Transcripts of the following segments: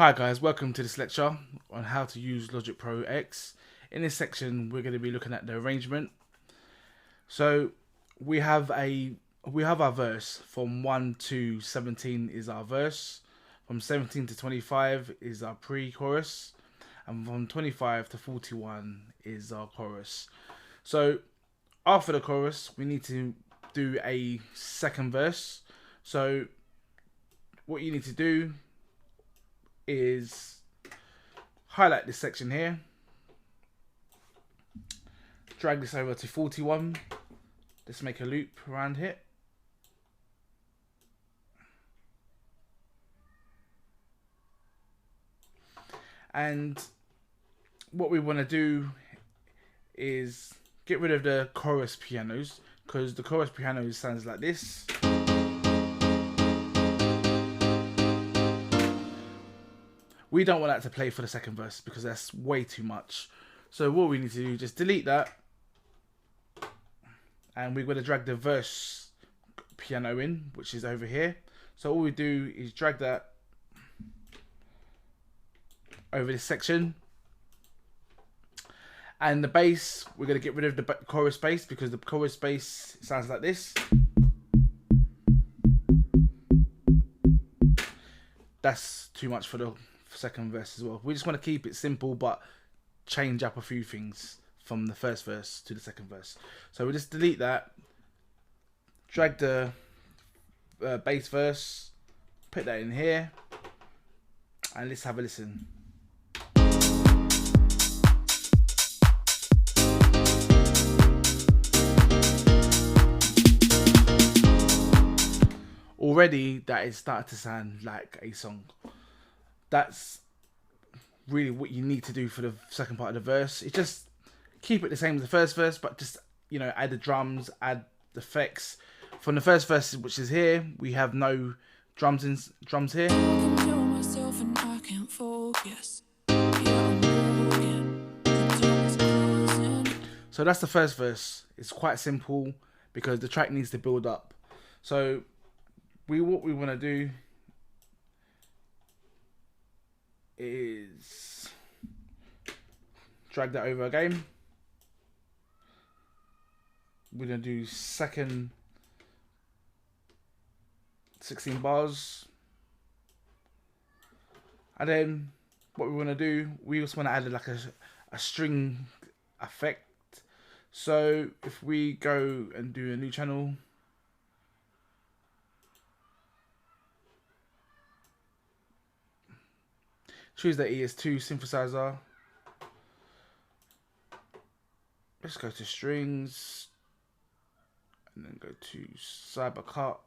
Hi guys, welcome to this lecture on how to use Logic Pro X. In this section we're going to be looking at the arrangement. So we have our verse from 1 to 17 is our verse, from 17 to 25 is our pre-chorus, and from 25 to 41 is our chorus. So after the chorus we need to do a second verse. So what you need to do is highlight this section here, drag this over to 41, let's make a loop around here, and what we want to do is get rid of the chorus pianos, because the chorus piano sounds like this. We don't want that to play for the second verse because that's way too much. So what we need to do is just delete that, and we're going to drag the verse piano in, which is over here. So all we do is drag that over this section, and the bass, we're going to get rid of the chorus bass because the chorus bass sounds like this. That's too much for the second verse as well. We just want to keep it simple but change up a few things from the first verse to the second verse. So we just delete that, drag the bass verse, put that in here, and let's have a listen. Already that is starting to sound like a song. That's really what you need to do for the second part of the verse. It's just keep it the same as the first verse, but just, you know, add the drums, add the effects. From the first verse, which is here, we have no drums here. So that's the first verse. It's quite simple because the track needs to build up. So what we want to do is drag that over again. We're going to do second 16 bars, and then what we want to do, we also want to add like a string effect. So if we go and do a new channel, choose the ES2 synthesizer. Let's go to strings and then go to Cybercut.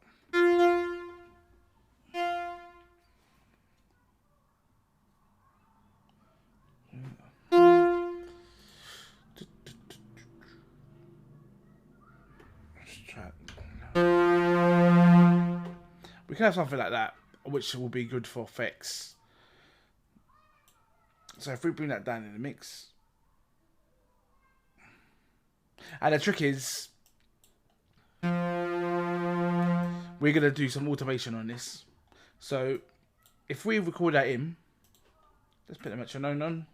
Let's try it. We can have something like that, which will be good for effects. So if we bring that down in the mix, and the trick is we're going to do some automation on this. So if we record that in, let's put the metronome on.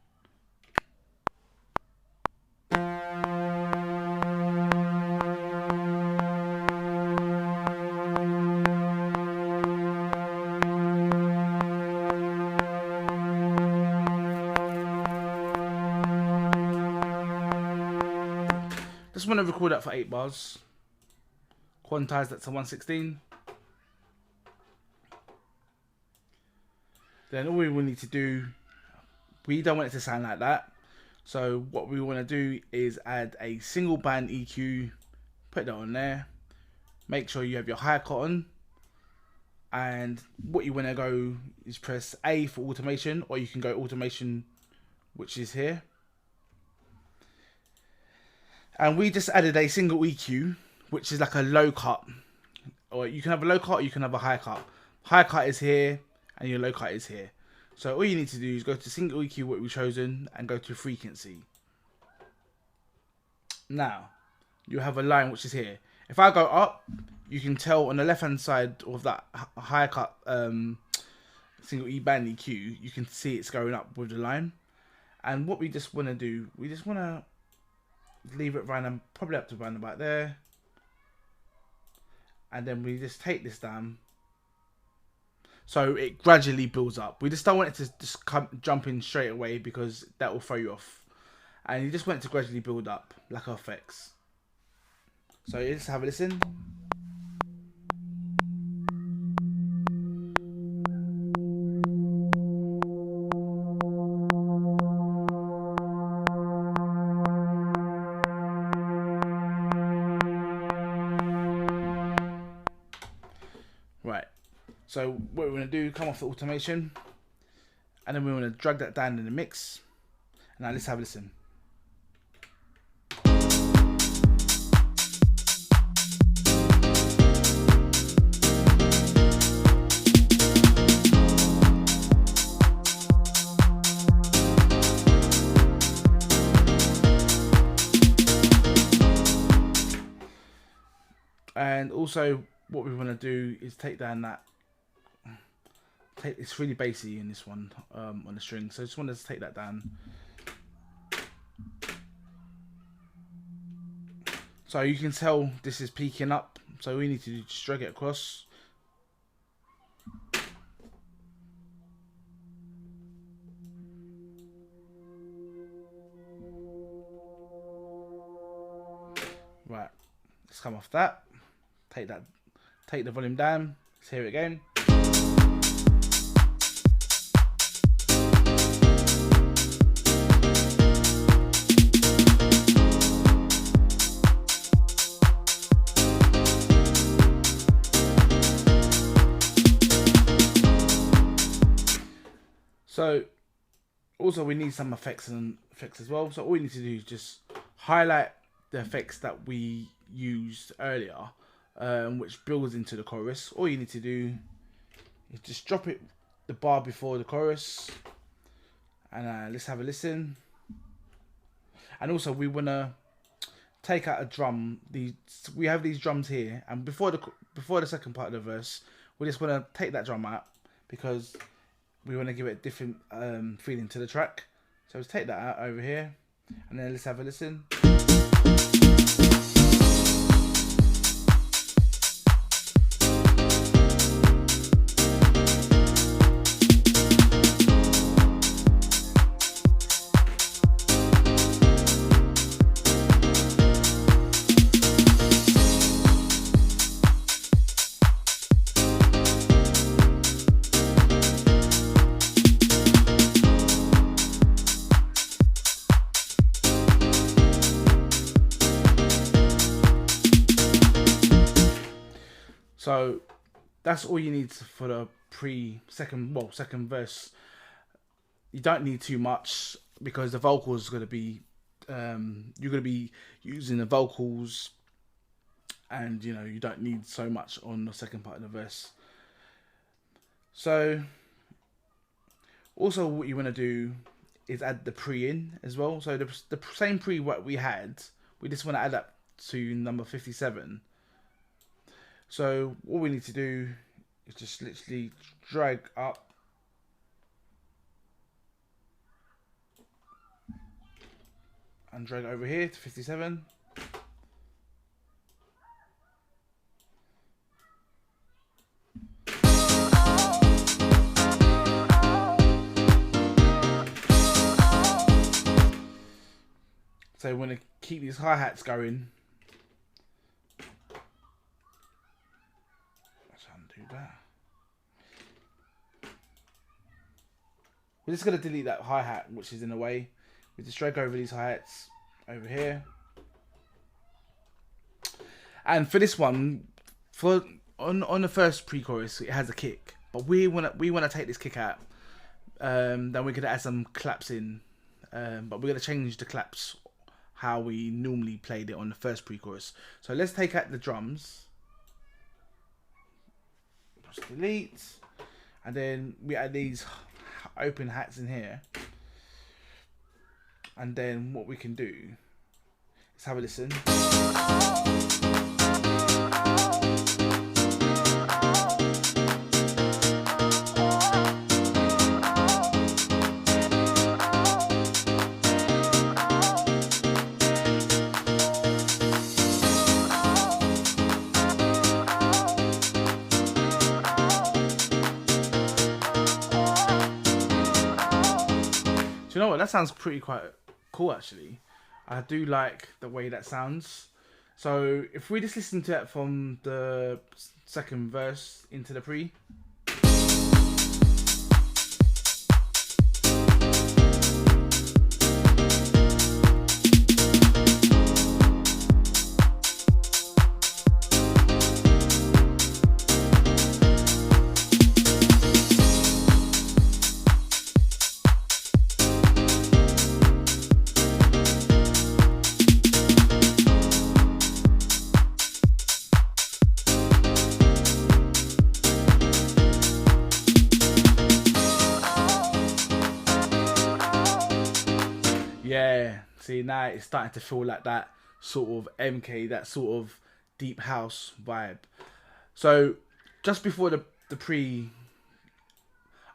Just want to record that for 8 bars. Quantize that to 116. Then all we will need to do, we don't want it to sound like that. So what we want to do is add a single band EQ, put that on there. Make sure you have your hi-hat on. And what you want to go is press A for automation, or you can go automation, which is here. And we just added a single EQ, which is like a low cut. Or you can have a low cut, or you can have a high cut. High cut is here, and your low cut is here. So all you need to do is go to single EQ, what we've chosen, and go to frequency. Now, you have a line which is here. If I go up, you can tell on the left hand side of that high cut single E band EQ, you can see it's going up with the line. And what we just want to do, we just want to leave it random, probably up to around about there. And then we just take this down. So it gradually builds up. We just don't want it to just jump in straight away because that will throw you off. And you just want it to gradually build up, like our effects. So let's have a listen. Right. So what we're going to do, come off the automation. And then we're going to drag that down in the mix. Now let's have a listen. And also what we want to do is take down that, it's really bassy in this one on the string, so I just want to take that down. So you can tell this is peaking up, so we need to just drag it across. Right, let's come off that. Take the volume down. Let's hear it again. So also we need some effects as well. So all we need to do is just highlight the effects that we used earlier, which builds into the chorus. All you need to do is just drop it the bar before the chorus, and let's have a listen. And also we want to take out a drum. We have these drums here, and before the second part of the verse, we just want to take that drum out because we want to give it a different feeling to the track. So let's take that out over here, and then let's have a listen. So that's all you need for the second verse. You don't need too much because the vocals are going to be, you're going to be using the vocals, and you know you don't need so much on the second part of the verse. So also what you want to do is add the pre in as well. So the same pre what we had, we just want to add that to number 57. So what we need to do is just literally drag up and drag over here to 57. So we want to keep these hi-hats going. That. We're just going to delete that hi-hat which is in the way. We just drag over these hi-hats over here. And for this one, on the first pre-chorus, it has a kick, but we want to take this kick out. Then we're going to add some claps in, but we're going to change the claps how we normally played it on the first pre-chorus. So let's take out the drums. Delete, and then we add these open hats in here, and then what we can do is have a listen. Do you know what? That sounds pretty quite cool actually. I do like the way that sounds. So if we just listen to it from the second verse into the pre. Yeah, see now it's starting to feel like that sort of MK, that sort of deep house vibe. So just before the pre,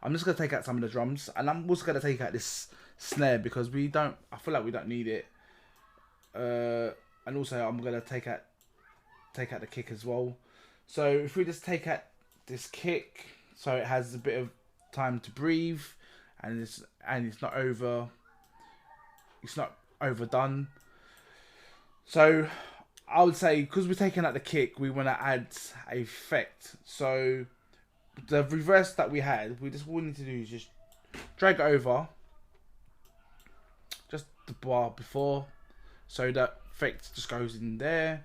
I'm just gonna take out some of the drums, and I'm also gonna take out this snare because we don't. I feel like we don't need it. And also I'm gonna take out the kick as well. So if we just take out this kick, so it has a bit of time to breathe, and it's not overdone. So I would say because we're taking out the kick, we want to add a effect. So the reverse that we had, all we need to do is just drag it over just the bar before, so that effect just goes in there.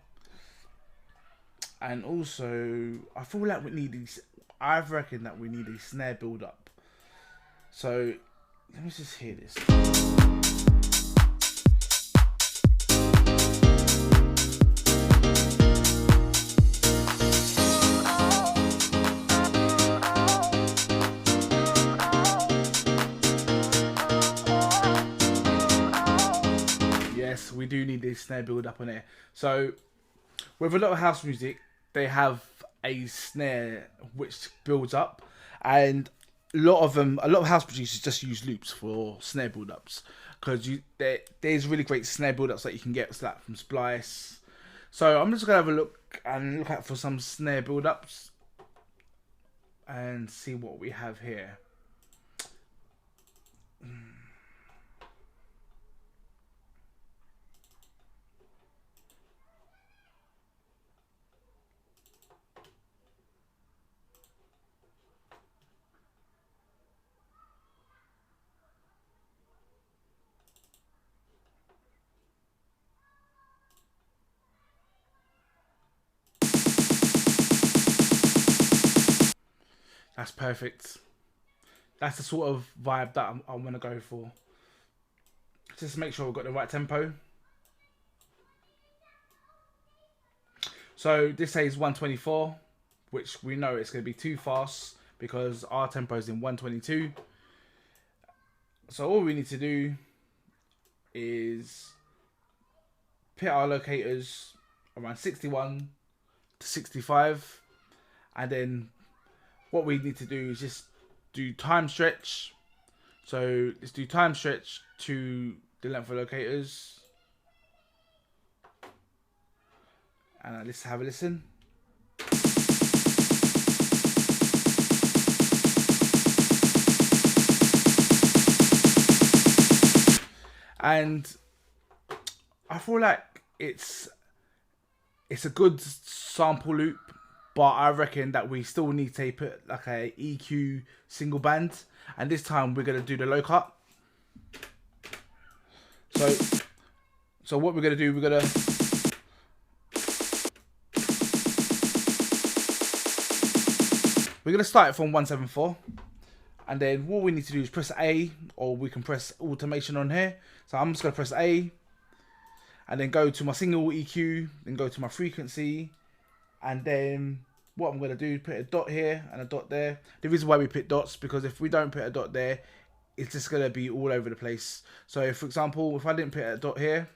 And also, I feel like we need these. I reckon that we need a snare build up. So let me just hear this. Yes, we do need this snare build up on it. So with a lot of house music, they have a snare which builds up, and a lot of house producers just use loops for snare build ups because there's really great snare build ups that you can get like from Splice. So I'm just gonna have a look out for some snare build ups and see what we have here. That's perfect. That's the sort of vibe that I want to go for. Just make sure we've got the right tempo. So this says 124, which we know it's going to be too fast because our tempo is in 122. So all we need to do is put our locators around 61 to 65, and then what we need to do is just do time stretch. So let's do time stretch to the length of locators, and let's have a listen. And I feel like it's a good sample loop, but I reckon that we still need to put like a EQ single band, and this time we're gonna do the low cut. So what we're gonna do, we're gonna start it from 174, and then what we need to do is press A, or we can press automation on here. So I'm just gonna press A, and then go to my single EQ, then go to my frequency, and then what I'm going to do is put a dot here and a dot there. The reason why we put dots, because if we don't put a dot there, it's just going to be all over the place. So if, for example, if I didn't put a dot here,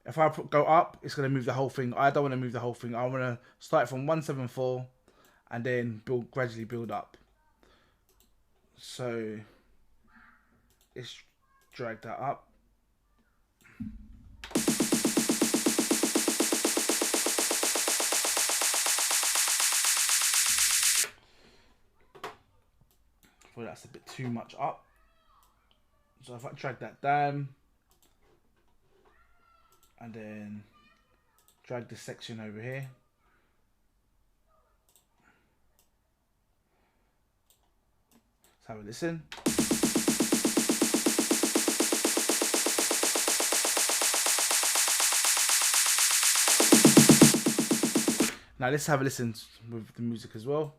if I go up, it's going to move the whole thing. I don't want to move the whole thing. I want to start from 174 and then gradually build up. So let's drag that up. Well, that's a bit too much up. So if I drag that down and then drag this section over here. Let's have a listen. Now let's have a listen with the music as well.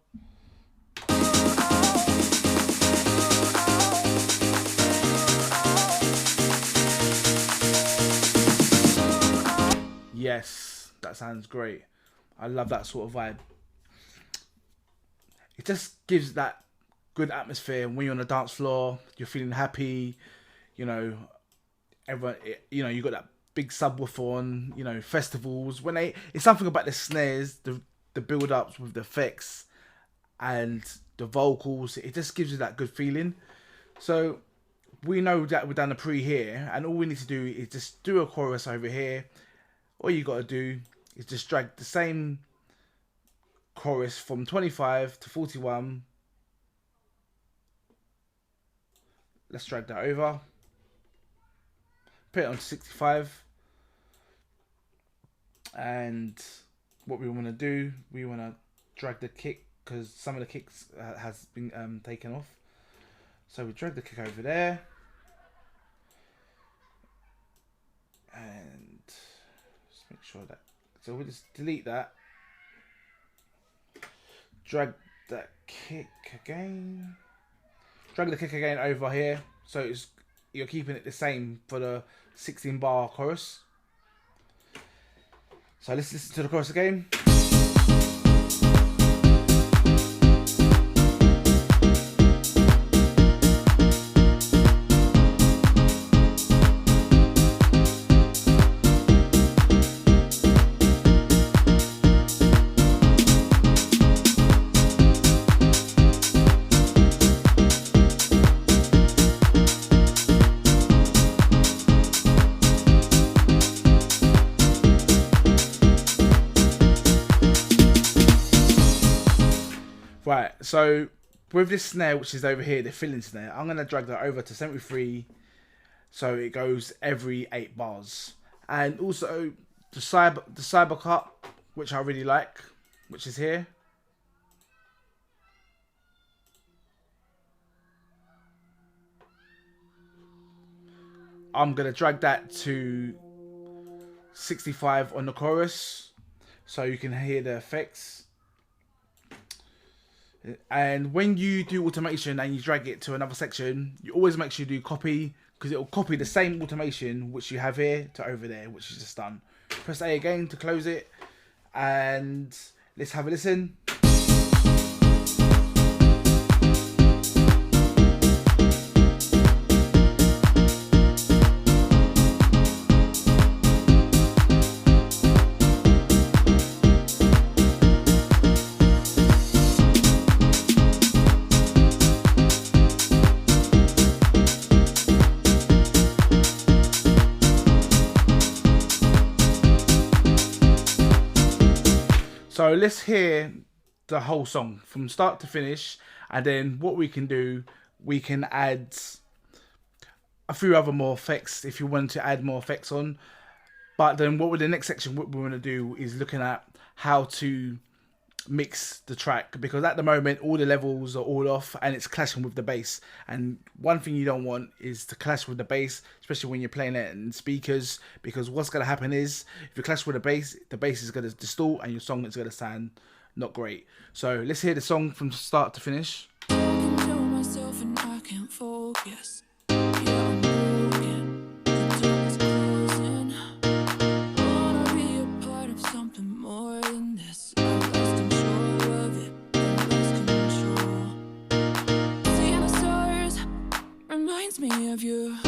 Yes, that sounds great. I love that sort of vibe. It just gives that good atmosphere when you're on the dance floor, you're feeling happy, you know, everyone, you know, you got that big subwoofer on, you know, festivals, when it's something about the snares, the build-ups with the effects and the vocals, it just gives you that good feeling. So we know that we've done the pre here, and all we need to do is just do a chorus over here. All you got to do is just drag the same chorus from 25 to 41. Let's drag that over. Put it on 65. And what we want to do, we want to drag the kick, because some of the kicks has been taken off. So we drag the kick over there. And just make sure that, so we'll just delete that. Drag that kick again. Drag the kick again over here. So you're keeping it the same for the 16 bar chorus. So let's listen to the chorus again. Right, so with this snare, which is over here, the filling snare, I'm going to drag that over to 73, so it goes every 8 bars. And also the cyber cut, which I really like, which is here. I'm going to drag that to 65 on the chorus, so you can hear the effects. And when you do automation and you drag it to another section, you always make sure you do copy, because it will copy the same automation which you have here to over there, which is just done. Press A again to close it, and let's have a listen. So let's hear the whole song from start to finish, and then what we can do, we can add a few other more effects if you want to add more effects on. But then what with the next section, what we want to do is looking at how to mix the track, because at the moment all the levels are all off and it's clashing with the bass, and one thing you don't want is to clash with the bass, especially when you're playing it in speakers, because what's going to happen is if you clash with the bass is going to distort and your song is going to sound not great. So let's hear the song from start to finish. Me of you.